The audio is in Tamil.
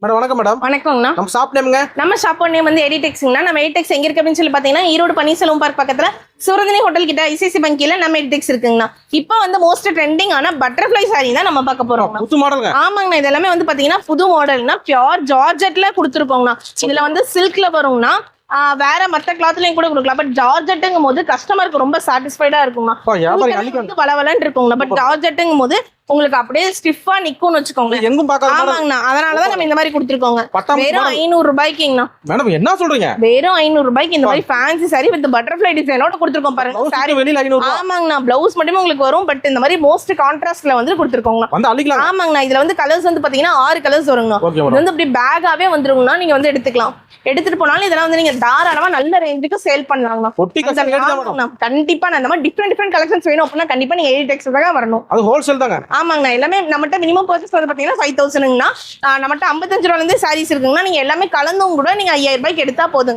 மேடம் வணக்கம் மேடம். வணக்கம்ண்ணா. நம்ம ஷாப் நேம்ங்க? நம்ம ஷாப் நேம் வந்து எடிடெக்ஸ்ங்கண்ணா. நம்ம எடிடெக்ஸ் எங்க இருக்கு அப்படின்னு சொல்லி பாத்தீங்கன்னா ஈரோடு பன்னீர்செல்வம் பார்க் பக்கத்துல சுரந்தினி ஹோட்டல் கிட்ட ஐசிசி பேங்க் கீழ நம்ம எடிடெக்ஸ் இருக்குங்கண்ணா. இப்போ வந்து மோஸ்ட் ட்ரெண்டிங் ஆன பட்டர்ஃப்ளை சாரி தான் நம்ம பார்க்க போறோம். புது மாடல்ங்க. ஆமாங்கண்ணா. இது எல்லாமே வந்து பாத்தீங்கன்னா புது மாடல்னா பியூர் ஜார்ஜெட்ல கொடுத்துருக்கோங்கண்ணா. இதுல வந்து சில்க்ல வரும்னா வேற மத்த கிளாத்லயும் கூட கொடுக்கலாம். பட் ஜார்ஜெட்டுங்கும் போது கஸ்டமருக்கு ரொம்ப சாட்டிஸ்ஃபைடா இருக்குங்கண்ணா. வளவலன்னு இருக்குங்கண்ணா. பட் ஜார்ஜெட்டுங்கும் போது உங்களுக்கு அப்படியே ஸ்டிஃபா நிக்கும்னு வச்சுக்கோங்க. எங்கும் பார்க்காத மாடல். ஆமாங்கண்ணா. அதனாலதான் நம்ம இந்த மாதிரி கொடுத்துருக்கோங்க. வெறும் 500 ரூபாய்க்குங்கண்ணா. மேடம் என்ன சொல்றீங்க? வெறும் 500 ரூபாய்க்கு இந்த மாதிரி ஃபேன்சி சாரி வித் பட்டர்ஃப்ளை டிசைனோட கொடுத்துருக்கோம் பாருங்க. சாரி வெளியில 500. ஆமாங்கண்ணா. பிளவுஸ் மட்டுமே உங்களுக்கு வரும். பட் இந்த மாதிரி மோஸ்ட் கான்ட்ராஸ்ட்ல வந்து கொடுத்துருக்கோங்க. வந்து அள்ளிக்கலாம். ஆமாங்கண்ணா. இதுல வந்து கலர்ஸ் வந்து பாத்தீங்கன்னா 6 கலர்ஸ் வருங்கண்ணா. இது வந்து இப்படி பேக்காவே வந்துருங்கண்ணா. நீங்க வந்து எடுத்துக்கலாம். எடுத்துட்டு போனாலும் இதெல்லாம் வந்து நீங்க தாராளமா நல்ல ரேஞ்சுக்கு சேல் பண்ணலாங்கண்ணா. கண்டிப்பா நான் இந்த மாதிரி டிஃப்ரெண்ட் கலெக்ஷன்ஸ் வேணும் அப்படின்னா கண்டிப்பா நீங்க எடிடெக்ஸ் தான் வரணும். அது ஹோல்சேல் தாங்க. ஆமாங்கண்ணா. எல்லாமே நம்மகிட்ட மினிமம் பர்ச்சேஸ் வந்து பாத்தீங்கன்னா 5000ங்கண்ணா. நம்மகிட்ட 55 ரூபாயில இருந்து சாரீஸ் இருக்குங்கண்ணா. நீங்க எல்லாமே கலந்தும் கூட நீங்க 5000 ரூபாய்க்கு எடுத்தா போதும்.